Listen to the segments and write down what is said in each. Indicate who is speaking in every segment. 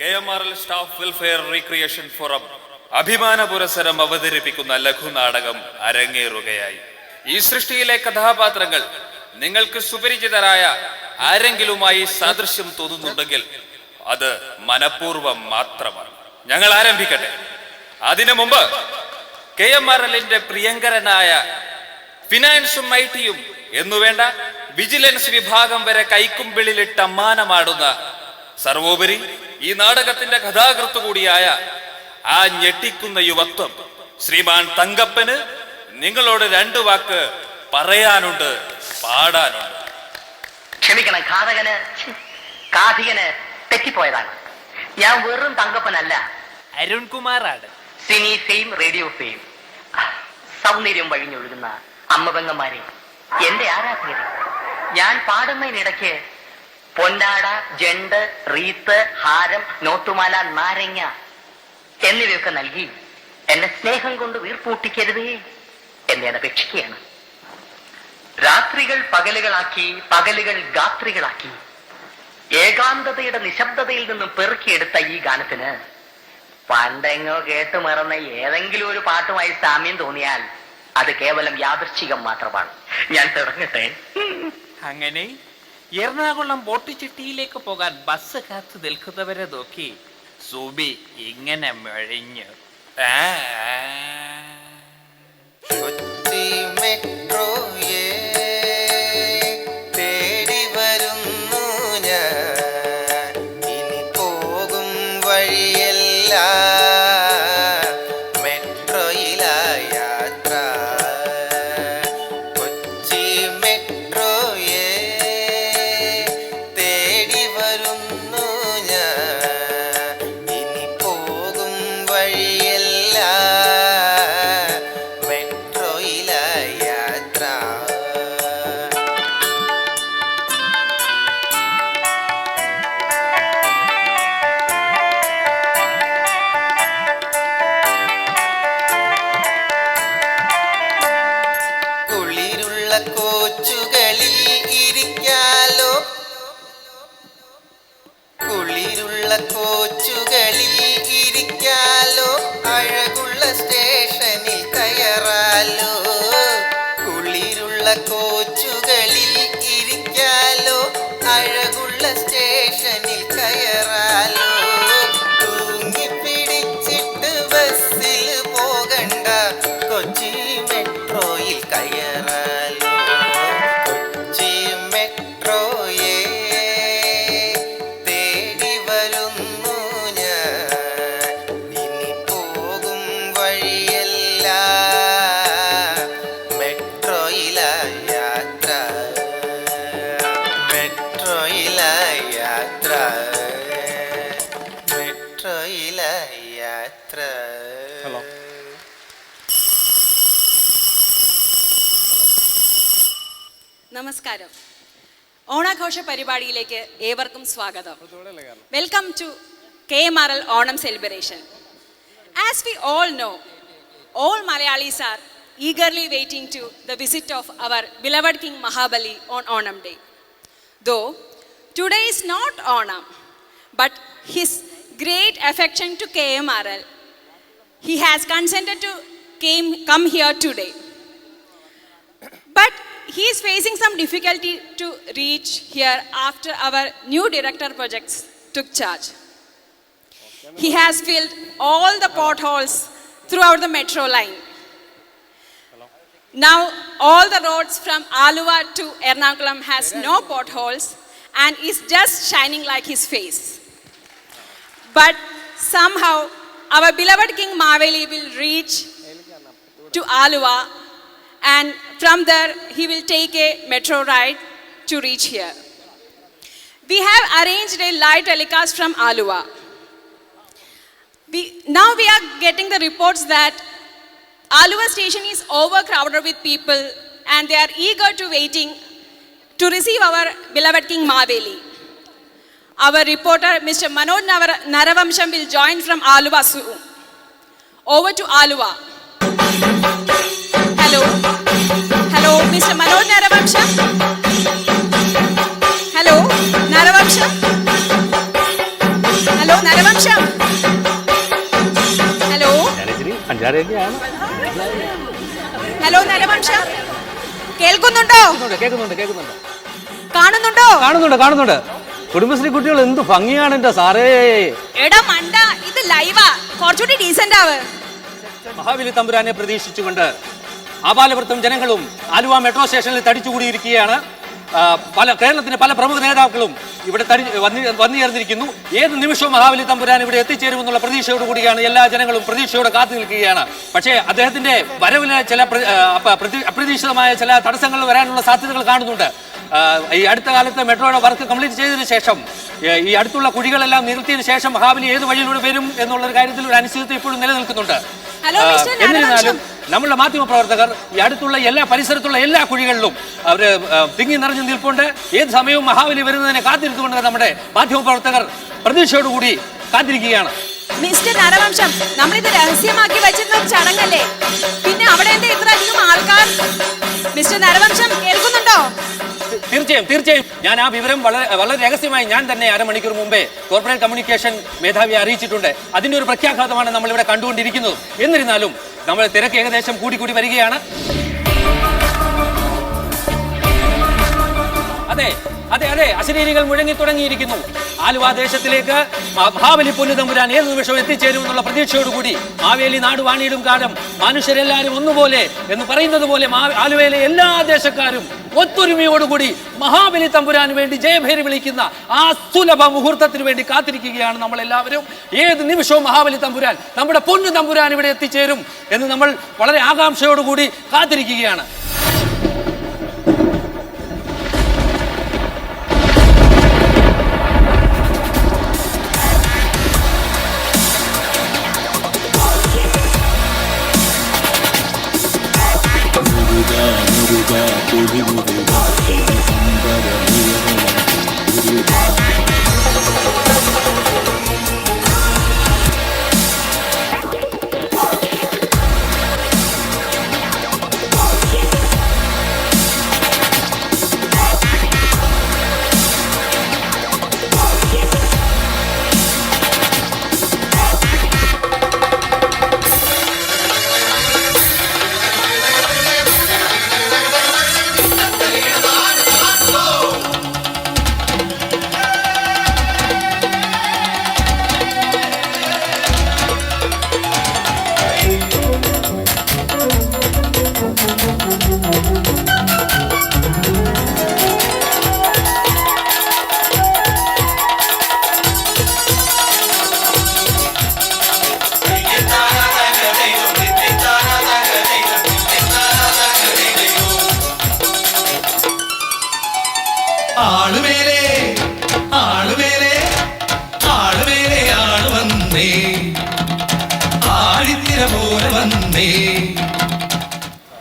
Speaker 1: KMRL staff welfare recreation forum അഭിമാന പുരസ്സരം അവതരിപ്പിക്കുന്ന ലഘുനാടകം അരങ്ങേറുകയായി. ഈ സൃഷ്ടിയിലെ കഥാപാത്രങ്ങൾ നിങ്ങൾക്ക് സുപരിചിതരായ ആരെങ്കിലുമായി സാദൃശ്യം തോന്നുന്നുണ്ടെങ്കിൽ അത് മനഃപൂർവ്വം മാത്രമാണ്. ഞങ്ങൾ ആരംഭിക്കട്ടെ. അതിനു മുമ്പ് KMRLന്റെ പ്രിയങ്കരനായ ഫിനാൻസും ഐടിയും എന്നുവേണ്ട വിജിലൻസ് വിഭാഗം വരെ കൈക്കുമ്പിളിലിട്ട് അമ്മാനമാടുന്ന, സർവോപരി ഈ നാടകത്തിന്റെ കഥാകൃത്ത് കൂടിയായ ആ ഞെട്ടിക്കുന്ന യുവത്വം ശ്രീമാൻ തങ്കപ്പന് നിങ്ങളോട് 2 വാക്ക് പറയാനുണ്ട്, പാടാനുണ്ട്.
Speaker 2: ക്ഷമിക്കണം, കാഥികന് തെറ്റിപ്പോയതാണ്. ഞാൻ വെറും തങ്കപ്പനല്ല,
Speaker 3: അരുൺകുമാറാണ്.
Speaker 2: സിനി ഫെയിം, റേഡിയോ ഫെയിം, സൗന്ദര്യം വഴിഞ്ഞൊഴുകുന്ന അമ്മപെങ്ങന്മാരെ, എന്റെ ആരാധകരെ, ഞാൻ പാടുന്നതിനിടയ്ക്ക് പൊന്നാട, ജണ്ട്, റീത്ത്, ഹാരം, നോട്ടുമാല, നാരങ്ങ എന്നിവയൊക്കെ നൽകി എന്നെ സ്നേഹം കൊണ്ട് വീർപ്പൂട്ടിക്കരുതേ എന്നെ അപേക്ഷിക്കുകയാണ്. രാത്രികൾ പകലുകളാക്കി, പകലുകൾ ഗാത്രികളാക്കി, ഏകാന്തതയുടെ നിശബ്ദതയിൽ നിന്നും പെറുക്കിയെടുത്ത ഈ ഗാനത്തിന് പണ്ടെങ്ങോ കേട്ടു മറന്ന ഏതെങ്കിലും ഒരു പാട്ടുമായി സാമ്യം തോന്നിയാൽ അത് കേവലം യാദൃശ്ചികം മാത്രമാണ്. ഞാൻ തുടങ്ങട്ടെ.
Speaker 3: അങ്ങനെ എറണാകുളം ബോട്ടുചിട്ടിയിലേക്ക് പോകാൻ ബസ് കാത്തു നിൽക്കുന്നവരെ നോക്കി സൂബി ഇങ്ങനെ മെഴിഞ്ഞു.
Speaker 4: കൊച്ചി മെട്രോയെ തേടി വരുന്നു ഞാൻ, ഇനി പോകും വഴിയല്ല മെട്രോയിലാ യാത്ര. കൊച്ചി മെട്രോയെ തേടി വരുന്നു ഞാൻ, ഇനി പോകും വഴിയല്ല മെട്രോയിലാ യാത്ര. കുളിരുള്ള കോച്ചുകളിൽ ഇരിക്കാലോ, കുളിരുള്ള കോച്ചുകളിൽ ഇരിക്കാലോ, അഴകുള്ള സ്റ്റേഷനിൽ കയറാലോ. കുളിരുള്ള കോച്ചുകളിൽ ഇരിക്കാലോ, അഴകുള്ള സ്റ്റേഷനിൽ കയറാലോ. തൂങ്ങിപ്പിടിച്ചിട്ട് ബസ്സിൽ പോകണ്ട, കൊച്ചി മെട്രോയിൽ കയറാലോ. കൊച്ചി മെട്രോയെ തേടി വരുന്നു ഞാൻ, ഇനി പോകും വഴിയല്ല മെട്രോയിലാ യാത്ര. മെട്രോയിലാ യാത്ര, മെട്രോയിലാ യാത്ര.
Speaker 5: നമസ്കാരം. ഓണാഘോഷ പരിപാടിയിലേക്ക് ഏവർക്കും സ്വാഗതം. Welcome to KMRL Onam celebration. As we all know, all Malayalis are eagerly waiting to the visit of our beloved King Mahabali on Onam Day. Though today is not Onam, but his great affection to KMRL, he has consented to come here today. But he is facing some difficulty to reach here after our new director projects took charge. He has filled all the potholes throughout the metro line. Now all the roads from Aluva to Ernakulam has no potholes and is just shining like his face. But somehow our beloved King Maveli will reach to Aluva, and from there he will take a metro ride to reach here. We have arranged a live telecast from Aluva. Now we are getting the reports that Aluva station is overcrowded with people and they are eager to waiting to receive our beloved King Maveli. Our reporter Mr. Manoj Naravamsham will join from Aluva soon. Over to Aluva. Hello, Mr. Manoj Naravamsham. Hello, Naravamsham. Hello, Naravamsham. Naravamsham. Hello hello Naravamsham, കേൾക്കുന്നുണ്ടോ?
Speaker 6: കാണുന്നുണ്ട്. കുടുംബശ്രീ കുട്ടികൾ എന്ത് ഭംഗിയാണ് എന്റെ സാറേ.
Speaker 5: എടാ മണ്ട, ഇത് ലൈവാ, കുറച്ചുകൂടി ഡീസന്റ് ആവ്.
Speaker 6: മഹാബലി തമ്പുരാനെ പ്രതീക്ഷിച്ചുകൊണ്ട് ആപാലവൃത്തം ജനങ്ങളും ആലുവ മെട്രോ സ്റ്റേഷനിൽ തടിച്ചുകൂടിയിരിക്കുകയാണ്. കേരളത്തിന്റെ പല പ്രമുഖ നേതാക്കളും ഇവിടെ വന്നു ചേർന്നിരിക്കുന്നു. ഏത് നിമിഷവും മഹാബലി തമ്പുരാൻ ഇവിടെ എത്തിച്ചേരുമെന്നുള്ള പ്രതീക്ഷയോട് കൂടിയാണ് എല്ലാ ജനങ്ങളും പ്രതീക്ഷയോടെ കാത്തു നിൽക്കുകയാണ്. പക്ഷേ അദ്ദേഹത്തിന്റെ വരവിന് ചില അപ്രതീക്ഷിതമായ ചില തടസ്സങ്ങൾ വരാനുള്ള സാധ്യതകൾ കാണുന്നുണ്ട്. ഈ അടുത്ത കാലത്ത് മെട്രോയുടെ വർക്ക് കംപ്ലീറ്റ് ചെയ്തതിനു ശേഷം ഈ അടുത്തുള്ള കുഴികളെല്ലാം നികത്തിയതിനു ശേഷം മഹാബലി ഏത് വഴിയിലൂടെ വരും എന്നുള്ള കാര്യത്തിൽ ഒരു അനിശ്ചിതത്വം ഇപ്പോഴും നിലനിൽക്കുന്നുണ്ട്. എന്നിരുന്നാലും നമ്മളുടെ മാധ്യമ പ്രവർത്തകർ ഈ അടുത്തുള്ള എല്ലാ പരിസരത്തുള്ള എല്ലാ കുഴികളിലും അവര് തിങ്ങി നിറഞ്ഞു നിൽപ്പുണ്ട്. ഏത് സമയവും മഹാബലി വരുന്നതിനെ കാത്തിരുത്തുകൊണ്ട് നമ്മുടെ മാധ്യമ പ്രവർത്തകർ പ്രതീക്ഷയോടുകൂടി കാത്തിരിക്കുകയാണ്.
Speaker 5: മിസ്റ്റർ നരവംശം, നമ്മളിത് രഹസ്യമാക്കി വെച്ചിരുന്ന ചടങ്ങല്ലേ, പിന്നെ അവിടെ എന്താ ഇത്ര അധികം ആൾക്കാർ? മിസ്റ്റർ നരവംശം, കേൾക്കുന്നുണ്ടോ?
Speaker 6: തീർച്ചയായും ഞാൻ ആ വിവരം വളരെ രഹസ്യമായി ഞാൻ തന്നെ അരമണിക്കൂർ മുമ്പേ കോർപ്പറേറ്റ് കമ്മ്യൂണിക്കേഷൻ മേധാവിയെ അറിയിച്ചിട്ടുണ്ട്. അതിന്റെ ഒരു പ്രഖ്യാഘാതമാണ് നമ്മൾ ഇവിടെ കണ്ടുകൊണ്ടിരിക്കുന്നത്. എന്നിരുന്നാലും നമ്മൾ തിരക്ക് ഏകദേശം കൂടി വരികയാണ്. അതെ അശരീരികൾ മുഴങ്ങി തുടങ്ങിയിരിക്കുന്നു. ആലുവ ദേശത്തിലേക്ക് മഹാബലി പൊന്നുതമ്പുരാൻ ഏത് നിമിഷവും എത്തിച്ചേരുമെന്നുള്ള പ്രതീക്ഷയോടുകൂടി മാവേലി നാട് വാണിയിടും കാലം മനുഷ്യരെല്ലാവരും ഒന്നുപോലെ എന്ന് പറയുന്നത് പോലെ ആലുവയിലെ എല്ലാ ദേശക്കാരും ഒത്തൊരുമയോടുകൂടി മഹാബലി തമ്പുരാന് വേണ്ടി ജയഭേരി വിളിക്കുന്ന ആ സുലഭ മുഹൂർത്തത്തിന് വേണ്ടി കാത്തിരിക്കുകയാണ് നമ്മളെല്ലാവരും. ഏത് നിമിഷവും മഹാബലി തമ്പുരാൻ, നമ്മുടെ പൊന്നു തമ്പുരാൻ ഇവിടെ എത്തിച്ചേരും എന്ന് നമ്മൾ വളരെ ആകാംക്ഷയോടുകൂടി കാത്തിരിക്കുകയാണ്.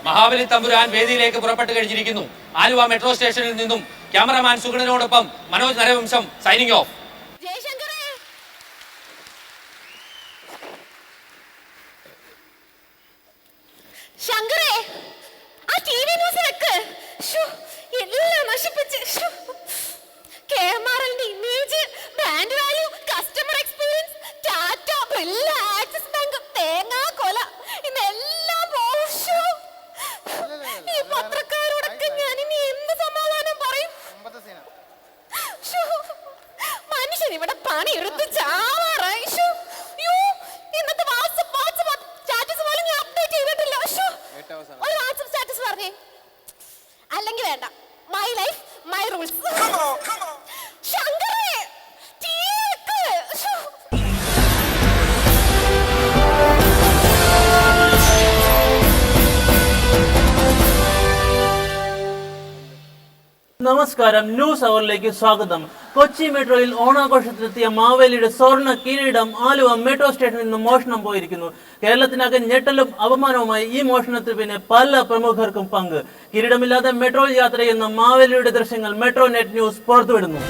Speaker 6: മഹാബലി തമ്പുരാൻ വേദിയിലേക്ക് പുറപ്പെട്ടു കഴിഞ്ഞിരിക്കുന്നു. ആലുവ മെട്രോ സ്റ്റേഷനിൽ നിന്നും ക്യാമറമാൻ സുഗണനോടൊപ്പം മനോജ് നരവംശം സൈനിങ് ഓഫ്.
Speaker 7: ശങ്കരേ, ആ ടിവി ന്യൂസ് വെക്ക്. എല്ലാം നശിപ്പിച്ച് കെഎംആർഎല്ലിന്റെ image, brand value, customer experience, Tata, Birla, Axis Bank, തേങ്ങാ കൊല, ഇന്നെല്ലാം പോഷു. ഈ പത്രക്കാരോടൊക്കെ ഞാൻ ഇനി എന്ത് സമാധാനം പറയും? മനുഷ്യൻ ഇവിടെ പണി എടുത്ത് ചാവാറായി. ഇന്നത്തെ വാട്സ്ആപ്പ് സ്റ്റാറ്റസ് പോലും ഞാൻ അപ്ഡേറ്റ് ചെയ്തിട്ടില്ല. ഒരു വാട്സ്ആപ്പ് സ്റ്റാറ്റസ് പറഞ്ഞേ, അല്ലെങ്കിൽ വേണ്ട. My life my rules. ശങ്കരേ,
Speaker 8: നമസ്കാരം, ന്യൂസ് അവറിലേക്ക് സ്വാഗതം. കൊച്ചി മെട്രോയിൽ ഓണാഘോഷത്തിലെത്തിയ മാവേലിയുടെ സ്വർണ്ണ കിരീടം ആലുവ മെട്രോ സ്റ്റേഷനിൽ നിന്ന് മോഷണം പോയിരിക്കുന്നു. കേരളത്തിനകെ ഞെട്ടലും അപമാനവുമായി ഈ മോഷണത്തിൽ പിന്നെ പല പ്രമുഖർക്കും പങ്ക്. കിരീടമില്ലാതെ മെട്രോ യാത്ര ചെയ്യുന്ന മാവേലിയുടെ ദൃശ്യങ്ങൾ മെട്രോ നെറ്റ് ന്യൂസ് പുറത്തുവിടുന്നു.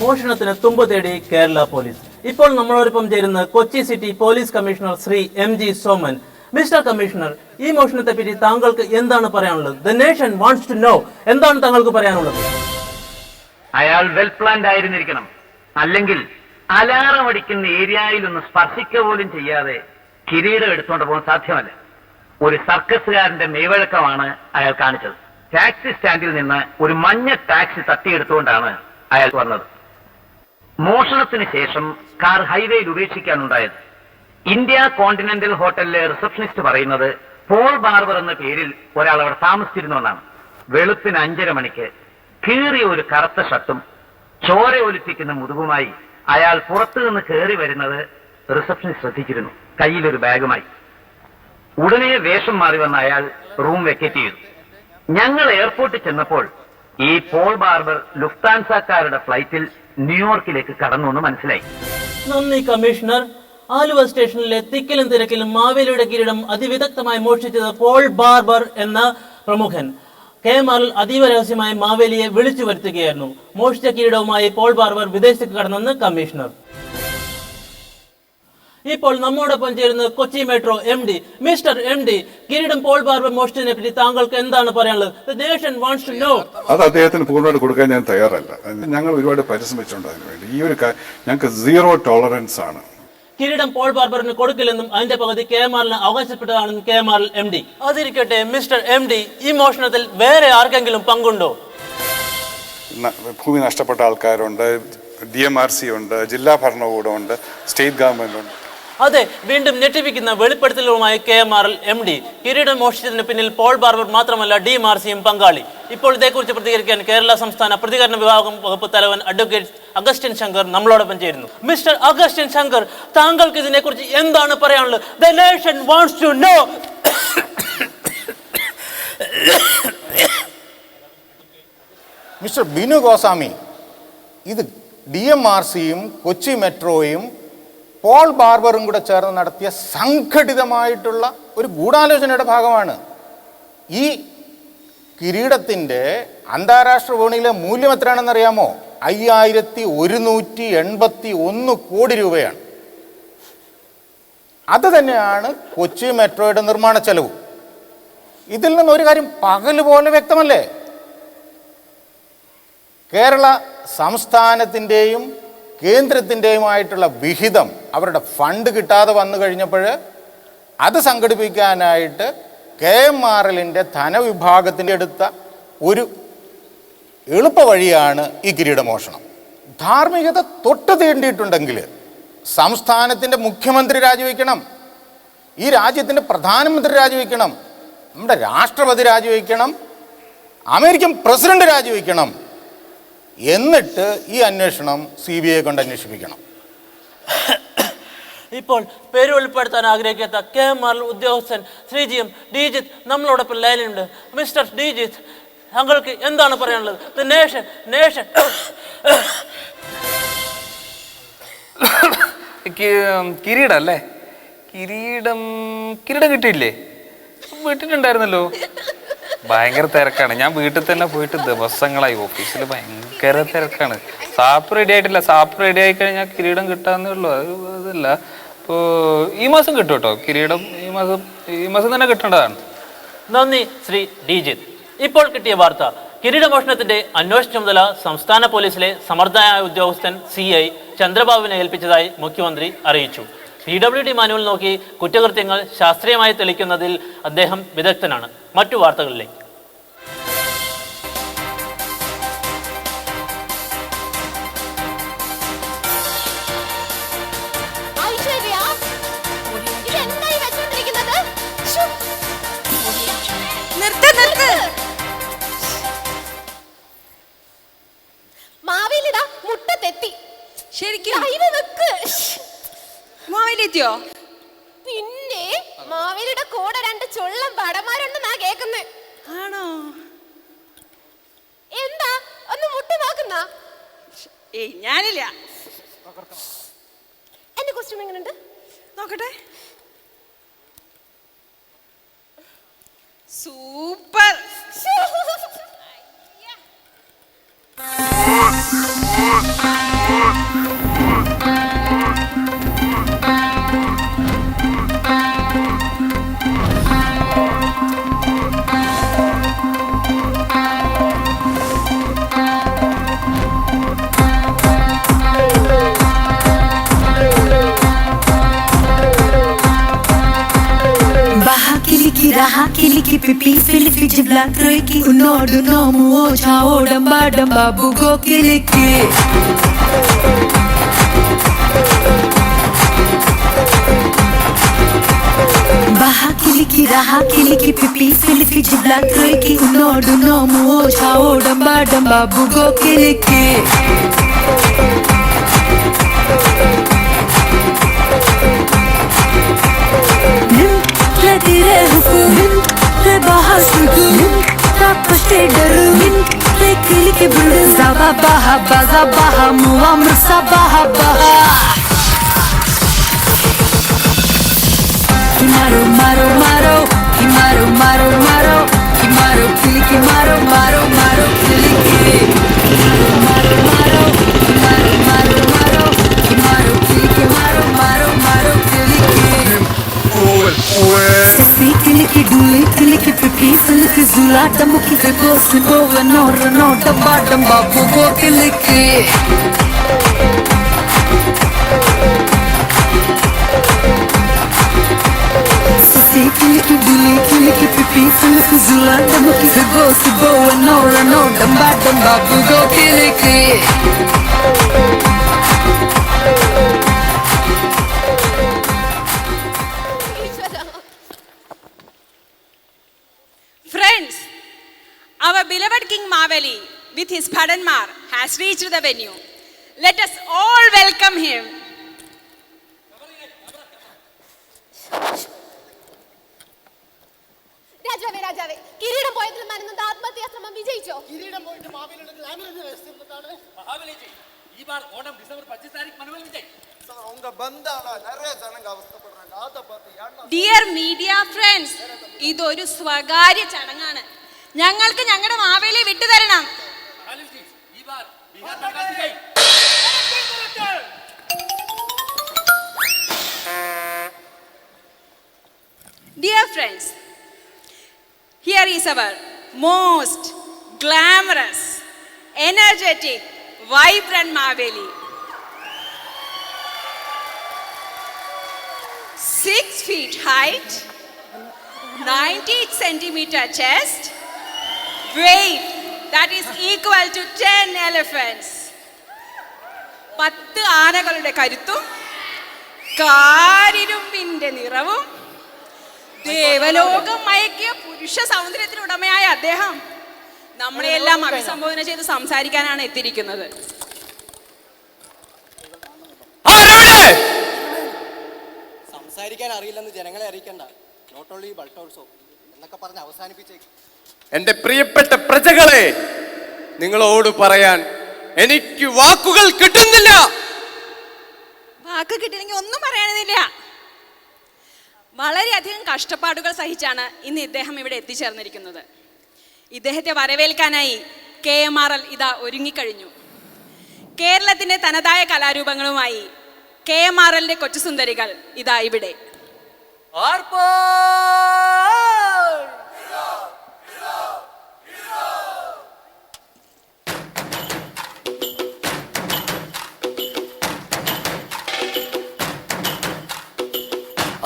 Speaker 8: മോഷണത്തിന് തുമ്പ് തേടി കേരള പോലീസ്. ഇപ്പോൾ നമ്മളോടൊപ്പം ചേരുന്ന Kochi city police commissioner Shri MG Soman. Mister commissioner, ഈ മോഷണത്തെ പറ്റി താങ്കൾക്ക് എന്താണ് പറയാനുള്ളത്? The nation wants to know. എന്താണ് താങ്കൾക്ക് പറയാനുള്ളത്?
Speaker 9: അയാൾ വെൽ പ്ലാൻഡ് ആയിരുന്നിരിക്കണം. അല്ലെങ്കിൽ അലാറം അടിക്കുന്ന ഏരിയയിലൊന്ന് സ്പർശിക്കുക പോലും ചെയ്യാതെ കിരീടം എടുത്തുകൊണ്ട് പോകാൻ സാധ്യമല്ല. ഒരു സർക്കസുകാരന്റെ മെയ്വഴക്കമാണ് അയാൾ കാണിച്ചത്. ടാക്സി സ്റ്റാൻഡിൽ നിന്ന് ഒരു മഞ്ഞ ടാക്സി തട്ടിയെടുത്തുകൊണ്ടാണ് അയാൾ വന്നത്. മോഷണത്തിന് ശേഷം കാർ ഹൈവേയിൽ ഉപേക്ഷിക്കാനുണ്ടായത്. ഇന്ത്യ കോണ്ടിനെന്റൽ ഹോട്ടലിലെ റിസപ്ഷനിസ്റ്റ് പറയുന്നത് പോൾ ബാർബർ എന്ന പേരിൽ ഒരാൾ അവിടെ താമസിച്ചിരുന്നുവെന്നാണ്. വെളുപ്പിന് 5:30 മണിക്ക് കീറിയ ഒരു കറുത്ത ഷർട്ടും ചോര ഒലിപ്പിക്കുന്ന മുതുകുമായി അയാൾ പുറത്തു നിന്ന് കയറി വരുന്നത് റിസപ്ഷനിസ്റ്റ് ശ്രദ്ധിച്ചിരുന്നു, കയ്യിലൊരു ബാഗുമായി. ഉടനെ വേഷം മാറി വന്ന അയാൾ റൂം വെക്കേറ്റ് ചെയ്തു. ഞങ്ങൾ എയർപോർട്ടിൽ ചെന്നപ്പോൾ ഈ പോൾ ബാർബർ ലുഫ്താൻസക്കാരുടെ ഫ്ലൈറ്റിൽ ന്യൂയോർക്കിലേക്ക് കടന്നു എന്ന് മനസ്സിലായി.
Speaker 8: നന്ദി കമ്മീഷണർ. ആലുവ സ്റ്റേഷനിലെ തിക്കിലും തിരക്കിലും മാവേലിയുടെ കിരീടം അതിവിദഗ്ധമായി മോഷ്ടിച്ചത് പോൾ ബാർബർ എന്ന പ്രമുഖൻ. KMR അതീവ രഹസ്യമായി മാവേലിയെ വിളിച്ചു വരുത്തുകയായിരുന്നു. മോഷ്ടിച്ച കിരീടവുമായി പോൾ ബാർബർ വിദേശത്തേക്ക് കടന്നെന്ന് കമ്മീഷണർ. ഇപ്പോൾ നമ്മോടൊപ്പം ചേരുന്ന Kochi metro MD. Mister MD, കിരീടം പോൾ ബാർബർ മോഷ്ടിച്ചതിനെ പറ്റി താങ്കൾക്ക് എന്താണ് പറയാനുള്ളത്? The nation wants to know.
Speaker 10: അത് അദ്ദേഹത്തിന് പൂർണ്ണമായിട്ട് കൊടുക്കാൻ ഞാൻ തയ്യാറല്ല. ഞങ്ങൾ ഒരുപാട് പരിശ്രമിച്ചിട്ടുണ്ട് അതിന് വേണ്ടി. ഈ ഒരു ഞങ്ങൾക്ക് 0 ടോളറൻസ് ആണ്.
Speaker 8: കിരീടം പോൾ ബാർബറിന് കൊടുക്കില്ലെന്നും അതിന്റെ പകുതി KMRന് അവകാശപ്പെട്ടതാണെന്നും KMR MD. അതിരിക്കട്ടെ മിസ്റ്റർ MD, ഈ മോഷണത്തിൽ വേറെ ആർക്കെങ്കിലും പങ്കുണ്ടോ?
Speaker 10: ഭൂമി നഷ്ടപ്പെട്ട ആൾക്കാരുണ്ട്, DMRC ഉണ്ട്, ജില്ലാ ഭരണകൂടമുണ്ട്, സ്റ്റേറ്റ് ഗവൺമെന്റ് ഉണ്ട്.
Speaker 8: അതെ, വീണ്ടും ഞെട്ടിപ്പിക്കുന്ന വെളിപ്പെടുത്തലുമായി KMR MD. കിരീടം മോഷ്ടിച്ചതിന് പിന്നിൽ പോൾ ബാർബർ മാത്രമല്ല DMRCയും പങ്കാളി. ഇപ്പോൾ ഇതേക്കുറിച്ച് പ്രതികരിക്കാൻ കേരള സംസ്ഥാന പ്രതികരണ വിഭാഗം വകുപ്പ് തലവൻ അഡ്വക്കേറ്റ് അഗസ്റ്റിൻ ശങ്കർ നമ്മളോടൊപ്പം ചേരുന്നു. മിസ്റ്റർ അഗസ്റ്റിൻ ശങ്കർ, താങ്കൾക്ക് ഇതിനെക്കുറിച്ച് എന്താണ് പറയാനുള്ളത്? The nation wants to know.
Speaker 11: Mister Binu Goswami, ഇത് DMRCയും കൊച്ചി മെട്രോയും പോൾ ബാർബറും കൂടെ ചേർന്ന് നടത്തിയ സംഘടിതമായിട്ടുള്ള ഒരു ഗൂഢാലോചനയുടെ ഭാഗമാണ്. ഈ കിരീടത്തിൻ്റെ അന്താരാഷ്ട്ര വിപണിയിലെ മൂല്യം എത്രയാണെന്നറിയാമോ? 5181 കോടി രൂപയാണ്. അത് തന്നെയാണ് കൊച്ചി മെട്രോയുടെ നിർമ്മാണ ചെലവ്. ഇതിൽ നിന്ന് ഒരു കാര്യം പകൽ പോലെ വ്യക്തമല്ലേ? കേരള സംസ്ഥാനത്തിൻ്റെയും കേന്ദ്രത്തിൻ്റെയുമായിട്ടുള്ള വിഹിതം അവരുടെ ഫണ്ട് കിട്ടാതെ വന്നു കഴിഞ്ഞപ്പോൾ അത് സംഘടിപ്പിക്കാനായിട്ട് KMRLൻ്റെ ധനവിഭാഗത്തിൻ്റെ എടുത്ത ഒരു എളുപ്പ വഴിയാണ് ഈ കിരീടമോഷണം. ധാർമ്മികത തൊട്ട് തീണ്ടിയിട്ടുണ്ടെങ്കിൽ സംസ്ഥാനത്തിൻ്റെ മുഖ്യമന്ത്രി രാജിവെക്കണം, ഈ രാജ്യത്തിൻ്റെ പ്രധാനമന്ത്രി രാജിവെക്കണം, നമ്മുടെ രാഷ്ട്രപതി രാജിവെക്കണം, അമേരിക്കൻ പ്രസിഡന്റ് രാജിവെക്കണം. എന്നിട്ട് ഈ അന്വേഷണം CBI കൊണ്ട് അന്വേഷിപ്പിക്കണം.
Speaker 8: ഇപ്പോൾ പേര് വെളിപ്പെടുത്താൻ ആഗ്രഹിക്കാത്ത KMR ഉദ്യോഗസ്ഥൻ ശ്രീജിയും ഡിജിത്ത് നമ്മളോടൊപ്പം ലൈനിലുണ്ട്. മിസ്റ്റർ ഡിജിത്ത്, താങ്കൾക്ക് എന്താണ് പറയാനുള്ളത്? ദ നേഷൻ
Speaker 1: കിരീടം അല്ലേ? കിരീടം കിട്ടിയില്ലേ? വീട്ടിലുണ്ടായിരുന്നല്ലോ. ഭയങ്കര തിരക്കാണ്. ഞാൻ വീട്ടിൽ തന്നെ പോയിട്ട് ദിവസങ്ങളായി. ഓഫീസിൽ ഭയങ്കര തിരക്കാണ്. സാപ്പ് റെഡി ആയിട്ടില്ല. സാപ്പ് റെഡി ആയി കഴിഞ്ഞാൽ കിരീടം കിട്ടാന്നേ ഉള്ളൂ. അതല്ല, ഇപ്പോൾ ഈ മാസം കിട്ടും കേട്ടോ കിരീടം. ഈ മാസം തന്നെ കിട്ടേണ്ടതാണ്.
Speaker 8: നന്ദി ശ്രീ ഡിജിത്ത്. ഇപ്പോൾ കിട്ടിയ വാർത്ത, കിരീടമോഷണത്തിന്റെ അന്വേഷണ ചുമതല സംസ്ഥാന പോലീസിലെ സമർത്ഥനായ ഉദ്യോഗസ്ഥൻ CI ചന്ദ്രബാബുവിനെ ഏൽപ്പിച്ചതായി മുഖ്യമന്ത്രി അറിയിച്ചു. PWD മാനുവൽ നോക്കി കുറ്റകൃത്യങ്ങൾ ശാസ്ത്രീയമായി തെളിയിക്കുന്നതിൽ അദ്ദേഹം വിദഗ്ധനാണ്. മറ്റു വാർത്തകളിലേക്ക്.
Speaker 7: മാവേലിടാ മുട്ടത്തെത്തി.
Speaker 5: ശരിക്കും
Speaker 7: മാവേലിയോ? പിന്നെ മാവേലിയുടെ കൂടെ 2 ചുള്ളം പടമാരുണ്ടെന്നാ കേക്കുന്നേ.
Speaker 5: ആണോ?
Speaker 7: എന്താ ഒന്ന് മുട്ട നോക്കുന്ന?
Speaker 5: ഏയ്, ഞാനില്ല.
Speaker 7: എന്റെ കോസ്റ്റ്യൂം എങ്ങനെയുണ്ട്
Speaker 5: നോക്കട്ടെ. Super.
Speaker 12: raha kiliki pipi filifi jibla troiki unodu nomu ocha odamba damba bugo kiliki baha kiliki raha kiliki pipi filifi jibla troiki unodu nomu ocha odamba damba bugo kiliki Dire hufum le bahasudu tapste daru le kilike bulu zaba baha baza baha muamr sabaha baha kimaro maro maro kimaro maro maro kimaro kilike maro maro maro kilike maro maro kimaro maro maro kimaro kilike maro maro maro kilike Sexy kiliki duli kiliki pipi siliki zula tamuki go sibo no no damba damba go kiliki Sexy kiliki duli kiliki pipi siliki zula tamuki go sibo no no damba damba go kiliki
Speaker 5: Friends, our beloved King Maveli with his Padanmar has reached the venue. Let us all welcome him.
Speaker 7: രാജാവേ രാജാവേ കിരീടം പോയതിൽ മനന്നത് ആത്മഹത്യാശ്രമം വിജയിച്ചോ?
Speaker 6: കിരീടം പോയിട്ട് മാവേലിയുടെ ഗ്ലാമറിന്റെ വ്യവസ്ഥ എന്താണ്? മഹാബലിജി ഈ bar Onam December 25 Tariq മനോവൽ Vijay
Speaker 4: உங்க பந்தானா நிறைய ஜனங்க அவஸ்தைப்படுறாங்க அத பார்த்து
Speaker 5: Dear media friends, ഇതൊരു സ്വകാര്യ ചടങ്ങാണ്. ഞങ്ങൾക്ക് ഞങ്ങളുടെ മാവേലിയെ വിട്ടുതരണം.
Speaker 6: മഹാബലിജി ഈ ബാർ ബിഹാർ സർക്കാർ Vijay
Speaker 5: Dear friends, here is our most glamorous, energetic, vibrant Maveli. 6 feet height, 90 centimeter chest, weight that is equal to 10 elephants. 10 ആനകളുടെ കരുത്തും കാരിരുമ്പിന്റെ നിറവും ദേവലോകം മയക്കിയ പുരുഷ സൗന്ദര്യത്തിനുടമയായ അദ്ദേഹം നമ്മളെല്ലാം അഭിസംബോധന ചെയ്ത് സംസാരിക്കാനാണ് എത്തിയിരിക്കുന്നത്.
Speaker 13: സംസാരിക്കാൻ അറിയില്ലെന്ന് ജനങ്ങളെ അറിയിക്കണ്ട. നോട്ട് ഓൺലി ബട്ട് ഓൾസോ എന്നൊക്കെ പറഞ്ഞ് അവസാനിപ്പിച്ചേക്കും.
Speaker 14: എന്റെ പ്രിയപ്പെട്ട പ്രജകളെ, നിങ്ങളോട് പറയാൻ എനിക്ക് വാക്കുകൾ കിട്ടുന്നില്ല.
Speaker 5: വാക്ക് കിട്ടില്ലെങ്കിൽ ഒന്നും പറയാനില്ല. വളരെയധികം കഷ്ടപ്പാടുകൾ സഹിച്ചാണ് ഇന്ന് ഇദ്ദേഹം ഇവിടെ എത്തിച്ചേർന്നിരിക്കുന്നത്. ഇദ്ദേഹത്തെ വരവേൽക്കാനായി KMRL ഇതാ ഒരുങ്ങിക്കഴിഞ്ഞു. കേരളത്തിന്റെ തനതായ കലാരൂപങ്ങളുമായി KMRLന്റെ കൊച്ചുസുന്ദരികൾ ഇതാ ഇവിടെ.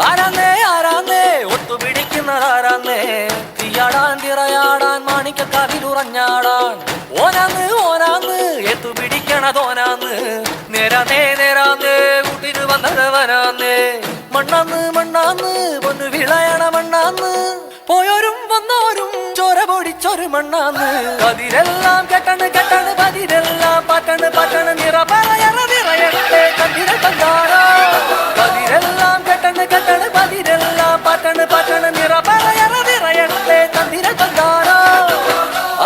Speaker 15: ആരാന്നേ ആരാന്നേ ഒത്തുപിടിക്കുന്നതാരാന്നേ, തീയാടാൻ തിറയാടാൻ മാണിക്കക്കാവിലുറഞ്ഞാടാൻ, ഓനാന്ന് ഓനാന്ന് എത്തുപിടിക്കണതോനാന്ന്, നേരാന്നേ നേരാന്നേ കൂട്ടിന് വന്നതവനാന്നേ, മണ്ണാന്ന് മണ്ണാന്ന് പൊന്നു വിളയണ മണ്ണാന്ന്, പോയോരും വന്നോരും ചോര പൊടിച്ചൊരു മണ്ണാന്ന്, കതിരെല്ലാം കെട്ടണ് കെട്ടണ് പതിരെല്ലാം പറ്റണ് പറ്റണ് നിറ പറയറ നിറയട്ടെ കതിരെ കണ്ടാടാ, കതിരെല്ലാം കെട്ടണ് കെട്ടണ് പതിരെല്ലാം പറ്റണ് പറ്റണ് നിറ പറയറ നിറയട്ടെ കതിരെ കണ്ടാടാ.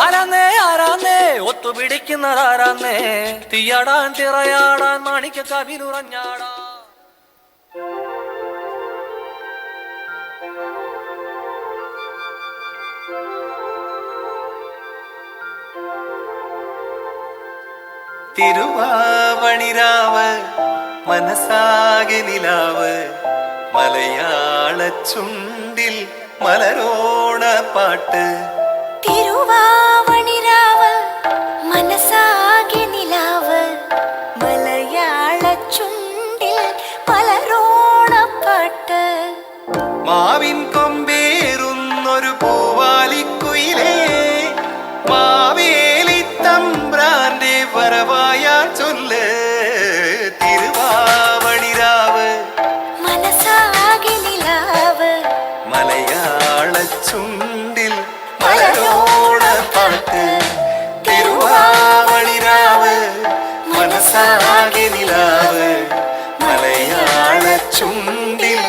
Speaker 15: ആരാന്നേ ആരാന്നേ ഒത്തുപിടിക്കുന്നതാരാന്നേ, തീയാടാൻ തിറയാടാൻ മാണിക്കക്കാവിലുറഞ്ഞാടാ.
Speaker 16: തിരുവാവണിരാവ് മനസ്സാകെ നിലാവ്, മലയാള ചുണ്ടിൽ മലരോണ പാട്ട്.
Speaker 12: തിരുവാവണിരാവ് മനസ്സാകെ നിലാവ്, മലയാള ചുണ്ടിൽ മലരോണപ്പാട്ട്.
Speaker 16: മാവിൻ കൊമ്പേറുന്ന മലയാളച്ചുണ്ടിൽ മലരോണപ്പാട്ട് തിരുവാവണിരാവ് മനസാകെ നിലാവ് മലയാളച്ചുണ്ടിൽ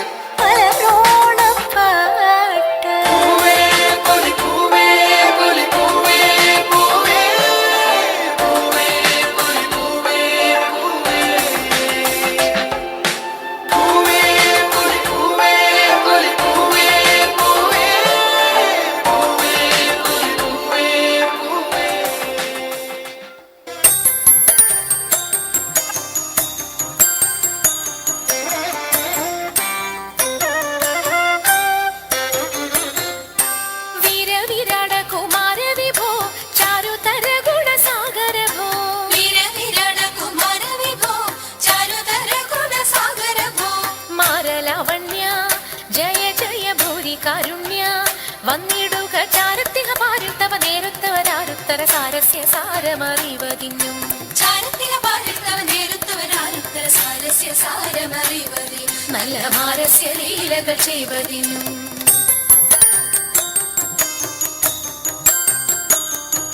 Speaker 7: വന്നിടുക ചാരത്തിക പാരിൽ തവ നേരുത്തവരാരുത്തര സാരസ്യ സാരമറിവതിന്നും ചാരത്തിക പാരിൽ തവ നേരുത്തവരാരുത്തര സാരസ്യ സാരമറിവതിനും നല്ല മാരസ്യ ലീലകൾ ചെയ്വതിനും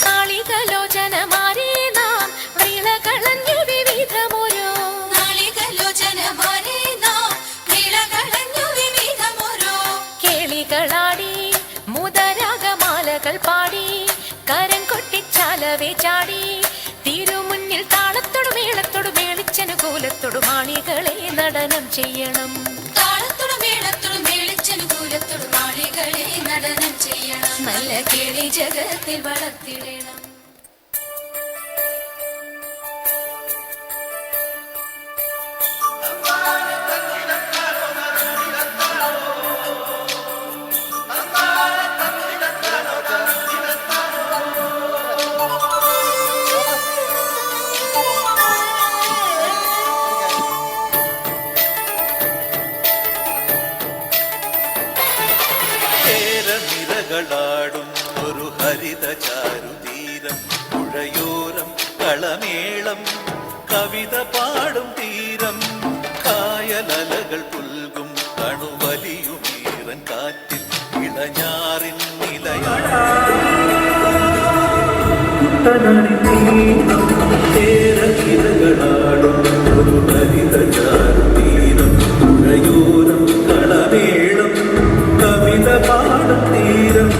Speaker 7: നാളികലോചനമാരേ നാം വിളകളഞ്ഞു വിവിധമോരോ നാളികലോചനമാരേ നാം വിളകളഞ്ഞു വിവിധമോരോ കേളികളാടി മുതരാഗമാലകൾ പാടി കരം കൊട്ടിച്ചാലവേ ചാടി തിരുമുന്നിൽ താളത്തോടും മേളത്തോടും മേളിച്ചനുകൂലത്തോടും ആണികളെ നടനം ചെയ്യണം താളത്തോടും മേളത്തോടും മേളിച്ചനുകൂലത്തോടും ആണികളെ നടനം ചെയ്യണം നല്ല കേളി ജഗത്തിൽ വളർത്തിടണം
Speaker 16: നിരകളാടും ഒരു ഹരിത ചാരുതീരം പുഴയോരം കളമേളം കവിത പാടും തീരം കായലലകൾ പുൽകും കണുവലിയുമീറൻ കാറ്റിൽ ഇളഞ്ഞാറിൻ നിലയാടും ഒരു ഹരിത ചാരുതീരം പുഴയോരം കളമേളം കവിത പാടും തീരം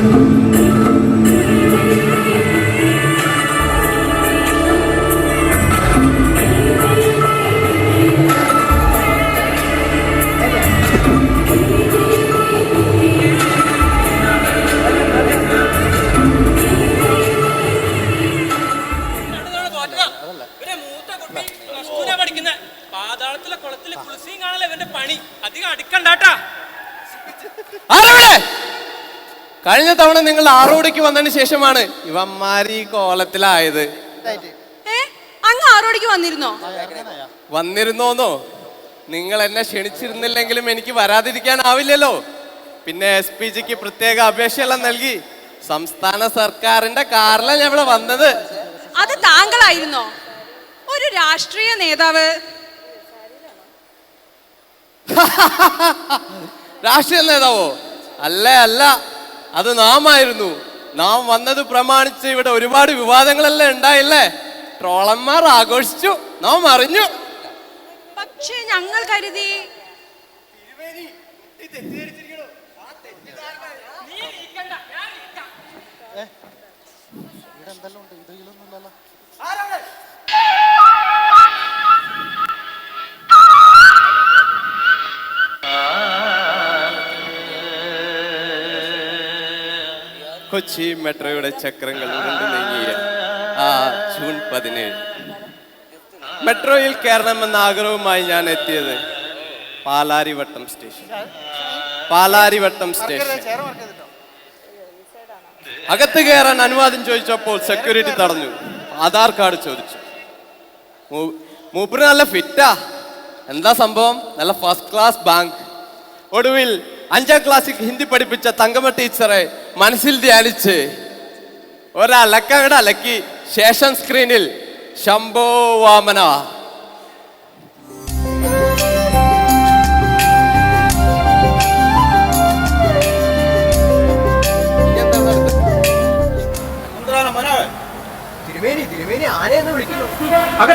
Speaker 6: പാതാളത്തിലെ കുളത്തിലെ കൃഷിയും കാണാൻ ഇവന്റെ പണി അധികം അടുക്കണ്ടാട്ടാ.
Speaker 14: കഴിഞ്ഞ തവണ നിങ്ങൾ ആറോടിക്ക് വന്നതിന് ശേഷമാണ് ഇവന്മാര് ഈ കോലത്തിലായത്.
Speaker 5: അങ്ങ് ആറോടിക്ക് വന്നിരുന്നോ?
Speaker 14: വന്നിരുന്നോന്നോ? നിങ്ങൾ എന്നെ ക്ഷണിച്ചിരുന്നില്ലെങ്കിലും എനിക്ക് വരാതിരിക്കാനാവില്ലല്ലോ. പിന്നെ SPGക്ക് പ്രത്യേക അപേക്ഷയെല്ലാം നൽകി സംസ്ഥാന സർക്കാരിന്റെ കാറിലാണ് ഞാൻ ഇവിടെ വന്നത്.
Speaker 5: അത് താങ്കളായിരുന്നോ? ഒരു രാഷ്ട്രീയ നേതാവ്?
Speaker 14: രാഷ്ട്രീയ നേതാവോ? അല്ല, അത് നാം ആയിരുന്നു. നാം വന്നത് പ്രമാണിച്ച് ഇവിടെ ഒരുപാട് വിവാദങ്ങളെല്ലാം ഉണ്ടായില്ലേ? ട്രോളന്മാർ ആഘോഷിച്ചു, നാം അറിഞ്ഞു.
Speaker 5: പക്ഷേ ഞങ്ങൾ കരുതി
Speaker 14: കൊച്ചി മെട്രോയുടെ ചക്രങ്ങൾ ഉരുണ്ടു നീങ്ങിയ ആ ജൂൺ 17 മെട്രോയിൽ കയറണമെന്ന ആഗ്രഹവുമായി ഞാൻ എത്തിയത് പാലാരിവട്ടം സ്റ്റേഷൻ. അകത്ത് കയറാൻ അനുവാദം ചോദിച്ചപ്പോൾ സെക്യൂരിറ്റി തടഞ്ഞു. ആധാർ കാർഡ് ചോദിച്ചു. മൂപ്പര് നല്ല ഫിറ്റാ. എന്താ സംഭവം? നല്ല ഫസ്റ്റ് ക്ലാസ് ബാങ്ക്. ഒടുവിൽ 5ാം ക്ലാസ്സിൽ ഹിന്ദി പഠിപ്പിച്ച തങ്കമ്മ ടീച്ചറെ മനസ്സിൽ ധ്യാനിച്ച് ഒരലക്കങ്ങടെ അലക്കി ശേഷം സ്ക്രീനിൽ ശംഭോ വാമന.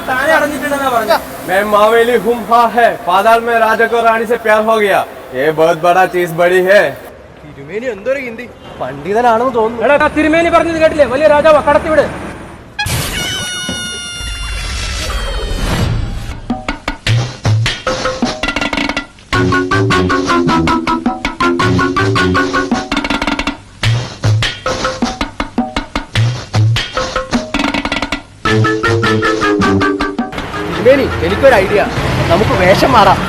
Speaker 8: താനെ അടഞ്ഞിട്ടുണ്ടെന്നാ പറഞ്ഞ
Speaker 14: मैं मावेली हूँ है पाताल में राजा को रानी से प्यार हो गया ये बहुत बड़ा चीज बड़ी है
Speaker 13: തിരുമേനി എന്തൊരു ഹിന്ദി പണ്ഡിതനാണെന്ന് തോന്നുന്നു.
Speaker 6: എടാ തിരുമേനി പറഞ്ഞത് കേട്ടില്ലേ? വലിയ രാജാവ് കടത്തിവിട്.
Speaker 13: തിരുമേനി എനിക്കൊരു ഐഡിയ, നമുക്ക് വേഷം മാറാം.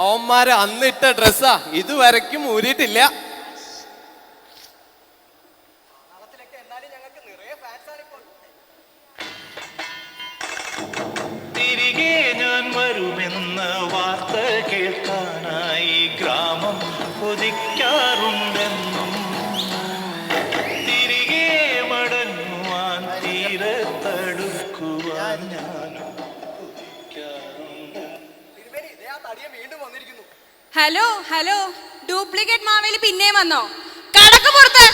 Speaker 14: അവന്മാര് അന്നിട്ട ഡ്രസ്സാ ഇതുവരയ്ക്കും ഊരിയിട്ടില്ല.
Speaker 16: തിരികെ ഞാൻ വരുമെന്ന വാർത്ത കേൾക്കാനായി ഗ്രാമം കൊതിക്കാറുണ്ടെന്നും തിരികെ മടങ്ങുവാൻ തീരത്തടുക്കുവാൻ ഞാനും
Speaker 5: ഹലോ ഹലോ, ഡ്യൂപ്ലിക്കേറ്റ് മാവേലി പിന്നെയും വന്നോ? കടക്ക് പുറത്ത്.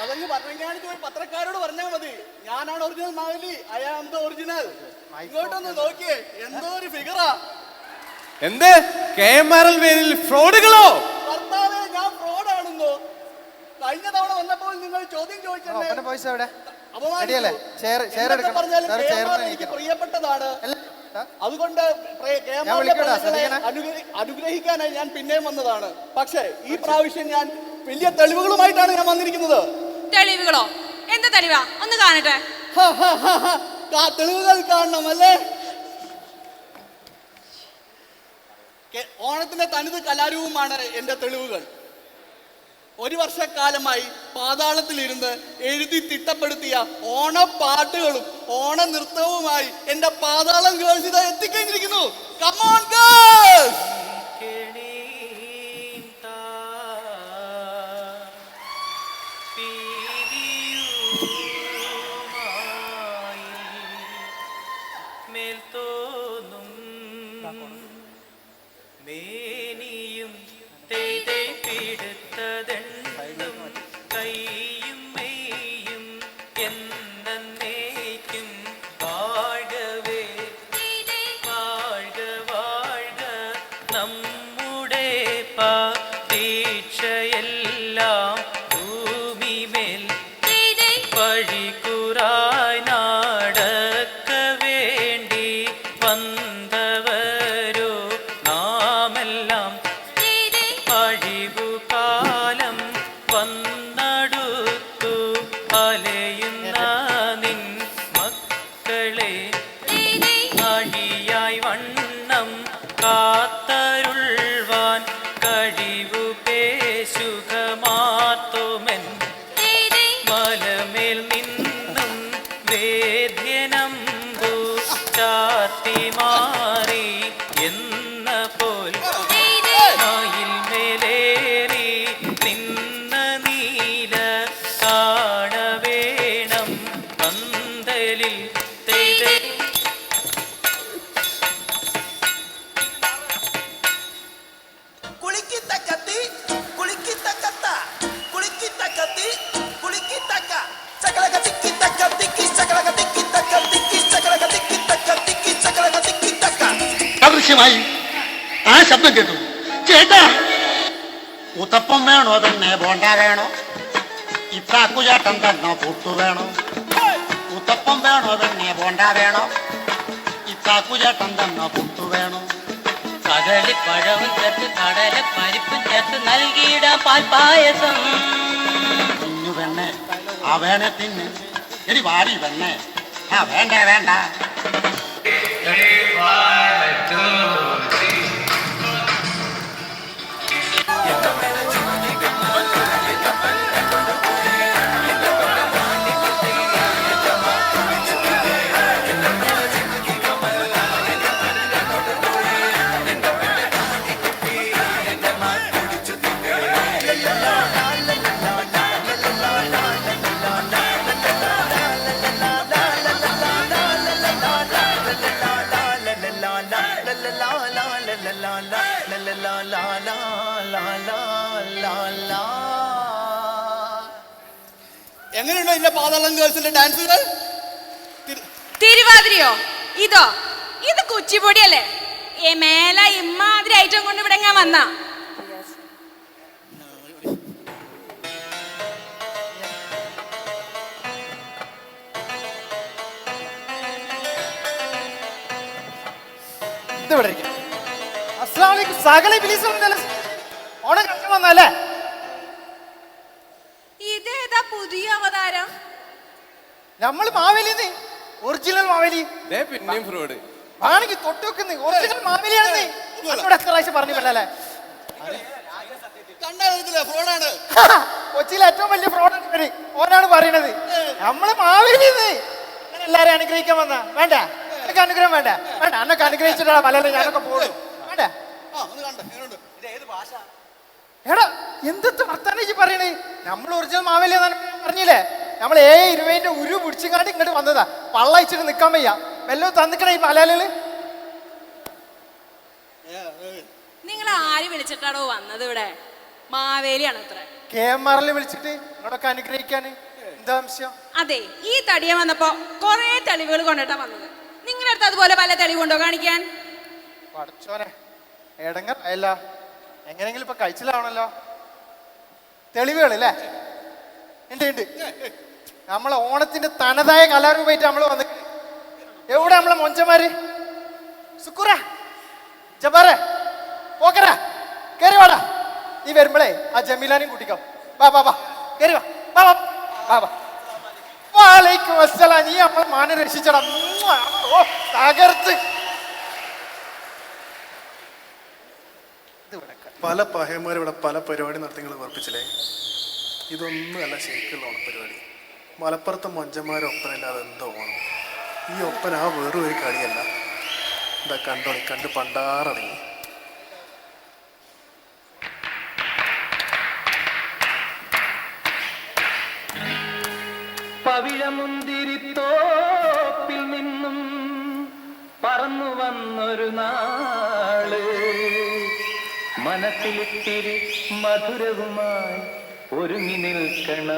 Speaker 4: അതങ്ങ് പറഞ്ഞാണിച്ച് പോയി പത്രക്കാരോട് പറഞ്ഞാൽ മതി. ഞാനാണ് original Maveli, I am the original. ഇങ്ങോട്ടൊന്ന് നോക്കിയേ, എന്തോ ഒരു ഫിഗറാ.
Speaker 14: എന്ത് KMRL വേദിയിൽ ഫ്രോഡുകളോ?
Speaker 4: ഭർത്താവേ, ഞാൻ ഫ്രോഡാണെന്നോ? കഴിഞ്ഞ തവണ വന്നപ്പോൾ നിങ്ങൾ ചോദ്യം ചോദിച്ചല്ലേ? പറഞ്ഞാലും എനിക്ക് പ്രിയപ്പെട്ടതാണ്. അതുകൊണ്ട് അനുഗ്രഹിക്കാനായി ഞാൻ പിന്നെയും വന്നതാണ്. പക്ഷേ ഈ പ്രാവശ്യം ഞാൻ വലിയ തെളിവുകളുമായിട്ടാണ് ഞാൻ വന്നിരിക്കുന്നത്.
Speaker 5: തെളിവുകളോ? എന്ത് തെളിവാ? ഒന്ന് കാണട്ടെ.
Speaker 4: തെളിവുകൾ കാണണം അല്ലേ? ഓണത്തിന്റെ തനത് കലാരൂപമാണ് എന്റെ തെളിവുകൾ. ഒരു വർഷക്കാലമായി പാതാളത്തിലിരുന്ന് എഴുതി തിട്ടപ്പെടുത്തിയ ഓണപ്പാട്ടുകളും ഓണ നൃത്തവുമായി എന്റെ പാതാളം ഗേൾസ് ഇതാ എത്തിക്കഴിഞ്ഞിരിക്കുന്നു. Come on girls!
Speaker 15: മേനിയും കൈയും മെയ്യും എന്നേക്കും വാഴവേ വാഴ്ക വാഴ്ക നമ്മുടെ പ്രതീക്ഷയെല്ലാം ഭൂമിമേൽ പഴികുറായി നടക്ക വേണ്ടി വന്നവരോ നാമെല്ലാം അഴിവുകാലം വന്നടുത്തു അലയുന്ന നിൻ മക്കളെ അഴിയായി വണ്ണം കാത്തരുൾവാൻ കഴിവു പേശുകമാർത്തുമെൻ മലമേൽ നിന്നും വേദ്യനമ്പു ചാർത്തി മാറി എന്ന പോൽ മയിൽ മേലേറി നിന്ന നീല കാണവേണം പന്തലിൽ
Speaker 17: അദൃശ്യമായി ആ ശബ്ദം കേട്ടു. ചേട്ടാ, ഉത്തപ്പം വേണോ തന്നെ ബോണ്ട വേണോ? ഇത്താക്കുചേട്ടൻ തന്നോ പുട്ടു വേണോ? ഊത്തപ്പം വേണോ പിന്നെ ബോണ്ട വേണോ ഇത്താക്കുചേട്ടൻ തന്ന പുട്ടു വേണോ
Speaker 15: കടലിപ്പഴവും ചേർത്ത് കടലപ്പരിപ്പും ചേർത്ത് നൽകിയിടാം പാൽപ്പായസം
Speaker 17: കുഞ്ഞു പെണ്ണെ ആ വേണേ തിന്ന് എടി വാരി പെണ്ണെ ആ വേണ്ട വേണ്ട
Speaker 4: എങ്ങനെയുണ്ടോ ഇതിന്റെ പാതാളം ഗേൾസിന്റെ ഡാൻസുകൾ?
Speaker 5: തിരുവാതിരയോ? ഇത് കുച്ചിപ്പൊടിയല്ലേ? മേല ഇമ്മാതിരി ഐറ്റം കൊണ്ട് ഇവിടെ ഞാൻ വന്ന ഇതേതാ പുതിയ അവതാരം?
Speaker 13: നമ്മൾ മാവേലി ഒറിജിനൽ മാവേലി
Speaker 14: പിന്നെയും ഫ്രോഡ്
Speaker 13: ആണെങ്കിൽ തൊട്ട് വെക്കുന്ന ഒറിജിനൽ മാവേലിയാണ്. എത്ര പ്രാവശ്യം പറഞ്ഞു പറ്റല്ലേ?
Speaker 4: ഫ്രോഡാണ്
Speaker 13: കൊച്ചിയിലെ ഏറ്റവും വലിയ ഫ്രോഡാണ് ഓനാണ് പറയണത്. നമ്മള് മാവേലി എല്ലാരും അനുഗ്രഹിക്കാൻ വന്ന വേണ്ട എനിക്ക് അനുഗ്രഹം വേണ്ട വേണ്ട അന്നൊക്കെ അനുഗ്രഹിച്ചിട്ടാ പലരും ഞാനൊക്കെ പോകും വേണ്ട. എടാ എന്തൊക്കെ വർത്താനം പറയണേ? നമ്മൾ ഒറിജിനൽ മാവേലി പറഞ്ഞില്ലേ? നമ്മൾ 20 ഉരു പിടിച്ചിങ്ങാണ്ട് ഇങ്ങോട്ട് വന്നതാ. പള്ളയിച്ചിട്ട് നിക്കാൻ വയ്യ. വല്ലതും തന്നിക്കണേ ഈ മലയാളികള്.
Speaker 5: നിങ്ങൾ ആര് വിളിച്ചിട്ടാണോ വന്നത്? ഇവിടെ മാവേലിയാണ് അത്ര.
Speaker 13: KMR വിളിച്ചിട്ട് നിങ്ങളൊക്കെ അനുഗ്രഹിക്കാന് എന്താ ആവശ്യം?
Speaker 5: അതെ, ഈ തടിയ വന്നപ്പോ കൊറേ തെളിവുകൾ കൊണ്ടിട്ടാ വന്നത്. നിങ്ങളുടെ അടുത്ത് അതുപോലെ പല തെളിവുണ്ടോ കാണിക്കാൻ?
Speaker 13: പഠിച്ചോനെ എടങ്ങ അല്ല എങ്ങനെങ്കിലും ഇപ്പൊ കഴിച്ചിലാവണല്ലോ. തെളിവുകൾ അല്ലേ? ഉണ്ട് ഉണ്ട്. നമ്മളെ ഓണത്തിന്റെ തനതായ കലാരൂപമായിട്ട് നമ്മള് വന്ന് എവിടെ നമ്മളെ മൊഞ്ചന്മാര്? സുക്കുറ ജബാറെ പോക്കറ കേറി വാടാ. നീ വരുമ്പളേ ആ ജമീലാനെയും കൂട്ടിക്കോ. വാ വാ വാ കേറി വാ വാ വാ വാ വാ. വാലൈക്കും അസ്സലാം. നീ നമ്മളെ മാനെ രക്ഷിച്ചടാ. ഓ തകർത്ത്.
Speaker 18: പല പഹയന്മാരും ഇവിടെ പല പരിപാടി നടത്തി നിങ്ങൾ ഉറപ്പിച്ചില്ലേ? ഇതൊന്നുമല്ല ശരിക്കുള്ള ഓണപ്പരിപാടി. മലപ്പുറത്തെ മൊഞ്ചന്മാരെ ഒപ്പനല്ലാതെ എന്തോ ഓണം. ഈ ഒപ്പന ആ വേറൊരു കളിയല്ല. എന്താ കണ്ടോണി കണ്ട് പണ്ടാറടങ്ങി.
Speaker 15: പവിഴമുന്തിരിത്തോപ്പിൽ നിന്നും പറന്നു വന്നൊരു നാള് മനസ്സിലിത്തിരി മധുരവുമായി ഒരുങ്ങി നിൽക്കണ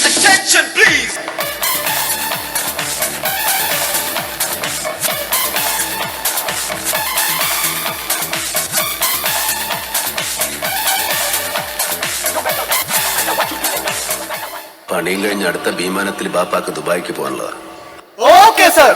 Speaker 16: Attention please.
Speaker 19: പണിയും കഴിഞ്ഞ് അടുത്ത വിമാനത്തിൽ ബാപ്പാക്ക് ദുബായിക്ക് പോകാനുള്ളതാ.
Speaker 13: Okay sir.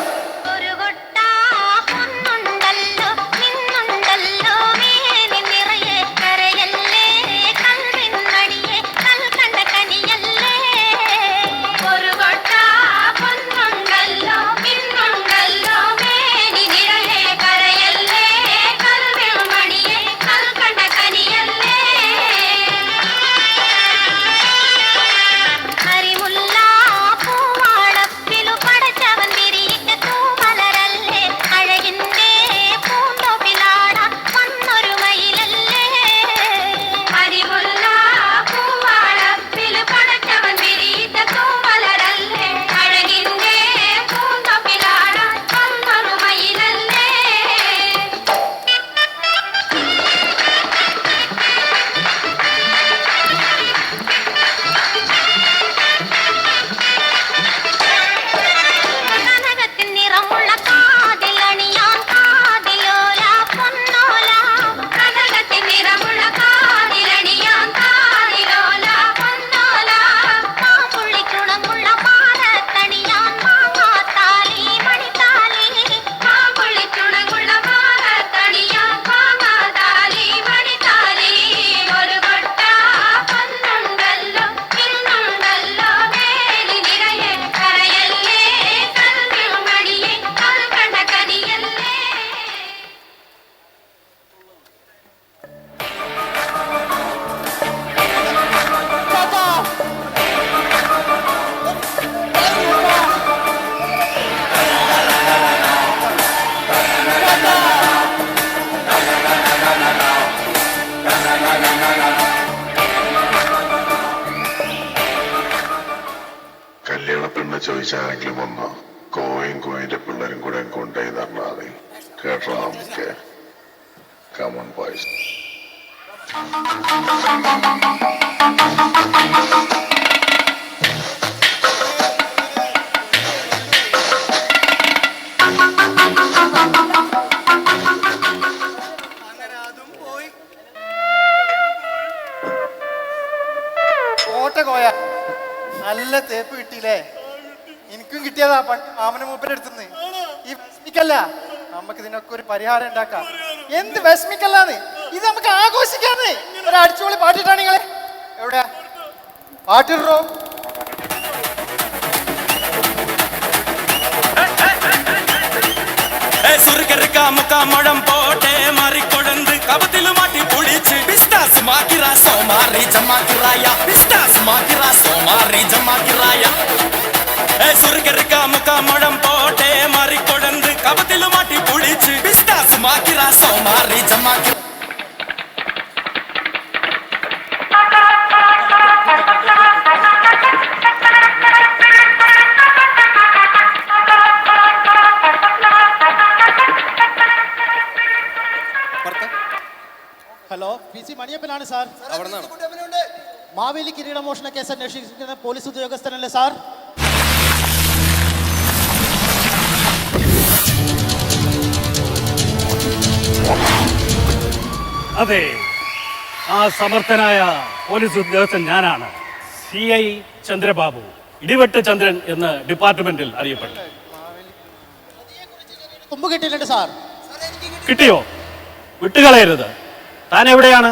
Speaker 20: ആരെങ്കിലും വന്നോ കോയിന്റെ പിള്ളേരും കൂടെ കൊണ്ടുപോയി തരണ കേട്ടോ നമുക്ക് കമൺ ബോയ്സ്.
Speaker 13: കോയ നല്ല തേപ്പ് കിട്ടിയില്ലേ? എനിക്കും കിട്ടിയതാ മാമന മൂപ്പന്റെ അടുത്തുനിന്ന്. ഈ വിഷമിക്കല്ല, നമുക്ക് ഇതിനൊക്കെ ഒരു പരിഹാരം ഉണ്ടാക്കാം. എന്ത് വിഷമിക്കല്ലാന്ന്, ഇത് നമുക്ക് ആഘോഷിക്കാന്ന്. ഒരു അടിച്ചുപൊളി പാട്ടിട്ടാണ് നിങ്ങളെ. എവിടെയാ പാട്ടിടോ?
Speaker 21: മുഖം പോട്ടെ മാറിക്കൊടന്ത് കപത്തില് മാറ്റി പൊളിച്ച് ബിസ്റ്റാസ് മാക്കിറാ സോമാറി ജമാക്കിറായ ബിസ്റ്റാസ് മാക്കിറാ സോമാറി ജമാക്കിറായ സുർഗർക്ക മുഖം പോട്ടെ മാറിക്കൊടന്ത് കപത്തില് മാറ്റി പൊളിച്ച് ബിസ്റ്റാസ് മാക്കിറാ സോമാറി ജമാക്കി.
Speaker 22: ഹലോ, പി സി മണിയപ്പനാണ് സാർ. മാവേലി കിരീടമോഷണ കേസ് അന്വേഷിക്കുന്ന പോലീസ് ഉദ്യോഗസ്ഥനല്ലേ സാർ?
Speaker 6: അതെ, ആ സമർത്ഥനായ പോലീസ് ഉദ്യോഗസ്ഥൻ ഞാനാണ്. CI ചന്ദ്രബാബു, ഇടിവെട്ട് ചന്ദ്രൻ എന്ന് ഡിപ്പാർട്ട്മെന്റിൽ അറിയപ്പെട്ടു.
Speaker 22: തുമ്പ് കിട്ടിയിട്ടുണ്ട് സാർ.
Speaker 6: കിട്ടിയോ? വിട്ടുകളയരുത്. താൻ എവിടെയാണ്?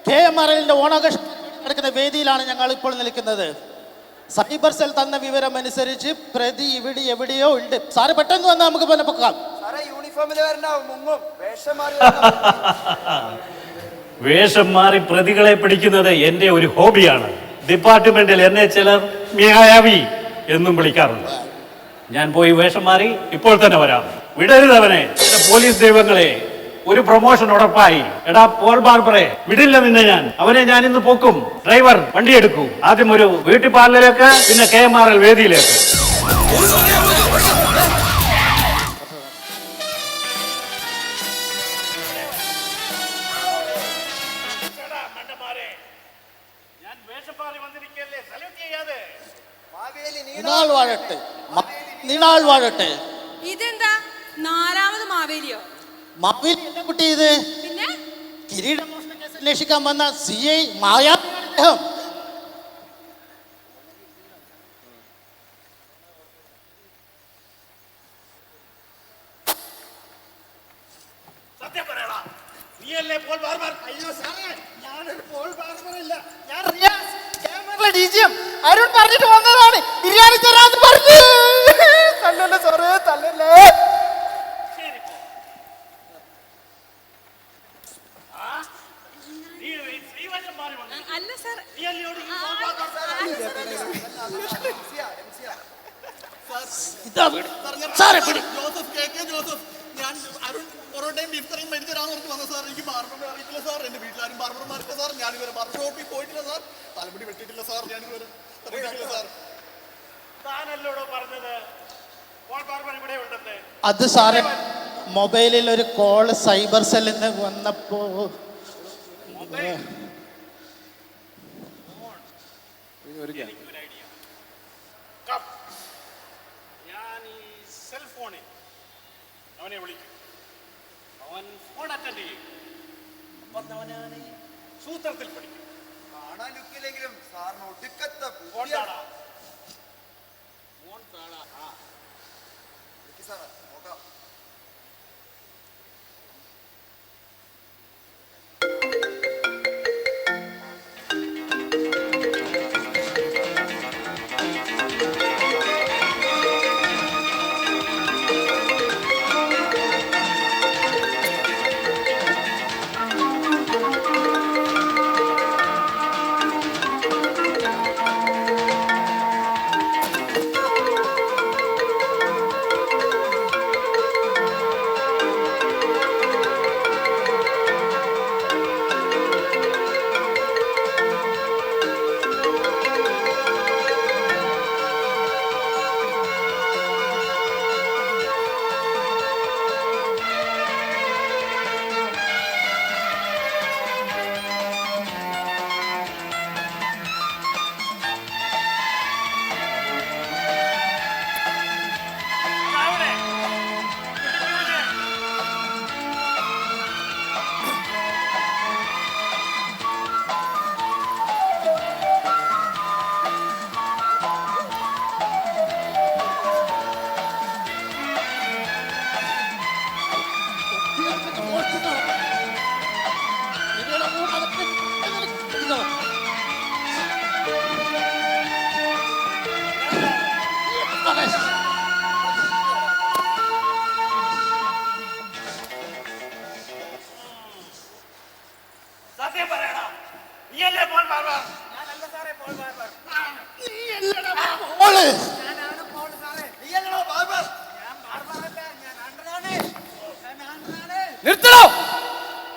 Speaker 22: KMRL ഓണാഘോഷം നടക്കുന്ന വേദിയിലാണ് ഞങ്ങൾ ഇപ്പോൾ നിൽക്കുന്നത്. സൈബർ സെൽ തന്ന വിവരം അനുസരിച്ച് പ്രതി ഇവിടെ എവിടെയോ ഉണ്ട്. സാറ് പെട്ടെന്ന് വന്നാൽ നമുക്ക് പോലെ പൊക്കാം.
Speaker 6: വേഷം മാറി പ്രതികളെ പിടിക്കുന്നത് എന്റെ ഒരു ഹോബിയാണ്. ഡിപ്പാർട്ട്മെന്റിൽ എന്നെ ചിലർ മ്യായാവി എന്നും വിളിക്കാറുണ്ട്. ഞാൻ പോയി വേഷം മാറി ഇപ്പോൾ തന്നെ വരാം. വിടരുതവനെ. പോലീസ് ദൈവങ്ങളെ, ഒരു പ്രൊമോഷൻ ഉറപ്പായി. എടാ പോൾ ബാർബറെ, വിടില്ല നിന്നെ ഞാൻ. അവനെ ഞാൻ ഇന്ന് പൊക്കും. ഡ്രൈവർ വണ്ടി എടുക്കൂ. ആദ്യം ഒരു ബ്യൂട്ടി പാർലറിലേക്ക്, പിന്നെ KMRL വേദിയിലേക്ക്.
Speaker 5: ഇതെന്താ നാലാമത് മാവേലിയോ?
Speaker 22: മാവേലി എന്നെ കുട്ടി ഇത്
Speaker 5: പിന്നെ
Speaker 22: കിരീടമോഷണ കേസ് അന്വേഷിക്കാൻ വന്ന CI മായാ.
Speaker 13: സത്യം പറയടാ, നീയല്ലേ പോൾ ബാർബർ? അയ്യോ സാറേ, ഞാനൊരു പോൾ ബാർബർ അല്ല. ഞാൻ റിയാസ്, KMRL DGM അരുൺ പറഞ്ഞിട്ട് വന്നതാണ്. ബിരിയാണി തരാന്ന് പറഞ്ഞു. തല്ലല്ലേ സാറേ, തല്ലല്ലേ.
Speaker 5: അല്ല സാർ,
Speaker 4: ജോസഫ് KK ജോസഫ്, ഞാൻ അരുൺ പൊറോട്ടയും ബീഫ് കറിയും മേടിച്ചരാന്ന് പറഞ്ഞ് വന്ന സാർ. എനിക്ക് ബാർബർ അറിയിട്ടില്ല സാർ. എന്റെ വീട്ടിലാരും ബാർബർമാരില്ല സാർ. ഞാനിതുവരെ ബാർബർ ഷോപ്പിൽ പോയിട്ടില്ല സാർ. തലമുടി വെട്ടിയിട്ടില്ല സാർ. ഞാനിതുവരെ അറിയിട്ടില്ല സാർ.
Speaker 22: താനല്ലോടോ പറഞ്ഞത് പോൾ ബാർബർ ഇവിടെ ഉണ്ടെന്ന്? അത് സാറേ, മൊബൈലിൽ ഒരു കോള് സൈബർ സെല്ലിൽ നിന്ന് വന്നപ്പോ
Speaker 13: ഞാൻ ഈ സെൽ ഫോണിൽ അവനെ വിളിക്കും. അവൻ ഫോൺ അറ്റൻഡ് ചെയ്യും. അപ്പം അവനാണ് സൂത്രത്തിൽ പഠിക്കും.
Speaker 4: കാണാൻ ലുക്കില്ലെങ്കിലും സാറിന് ഒടുക്കത്തെ
Speaker 13: ഫോൺ താടാ.
Speaker 4: സാറേ നോക്കാം.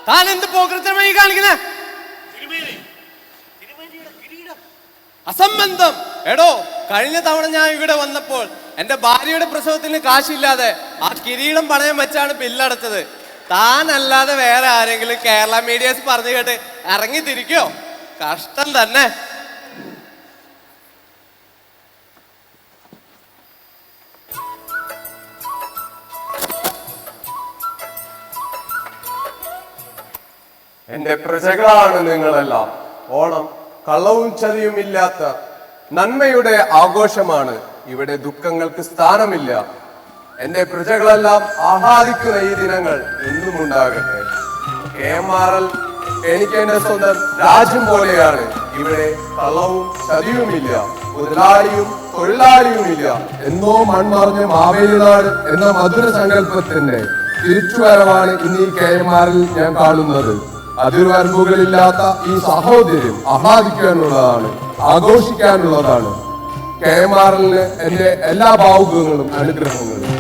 Speaker 14: താൻ എന്ത് പോകൃത്തമായി കാണിക്കുന്നേ? അസംബന്ധം. എടോ, കഴിഞ്ഞ തവണ ഞാൻ ഇവിടെ വന്നപ്പോൾ എന്റെ ഭാര്യയുടെ പ്രസവത്തിന് കാശില്ലാതെ ആ കിരീടം പണയം വെച്ചാണ് ബില്ലടച്ചത്. താനല്ലാതെ വേറെ ആരെങ്കിലും കേരള മീഡിയസ് പറഞ്ഞു കേട്ട് ഇറങ്ങി തിരിക്കോ? കഷ്ടം തന്നെ.
Speaker 2: എന്റെ പ്രജകളാണ് നിങ്ങളെല്ലാം. ഓണം കള്ളവും ചതിയും ഇല്ലാത്ത നന്മയുടെ ആഘോഷമാണ്. ഇവിടെ ദുഃഖങ്ങൾക്ക് സ്ഥാനമില്ല. എന്റെ പ്രജകളെല്ലാം ആഹ്ലാദിക്കുന്ന ഈ ദിനങ്ങൾ എന്നും ഉണ്ടാകട്ടെ. KMRL എനിക്ക് എന്റെ സ്വന്തം രാജ്യം പോലെയാണ്. ഇവിടെ കള്ളവും ചതിയുമില്ല, മുതലാളിയും തൊഴിലാളിയുമില്ല. എന്നോ മൺമറഞ്ഞ മാവേലി നാട് എന്ന മധുര സങ്കല്പത്തിന്റെ തിരിച്ചുവരവാണ് ഇന്ന് ഈ KMRL ഞാൻ കാണുന്നത്. അതിർവരമ്പുകളില്ലാത്ത ഈ സഹോദര്യം ആഹ്ലാദിക്കാനുള്ളതാണ്, ആഘോഷിക്കാനുള്ളതാണ്. KMRL എന്റെ എല്ലാ ഭാവുകങ്ങളും അനുഗ്രഹങ്ങളും.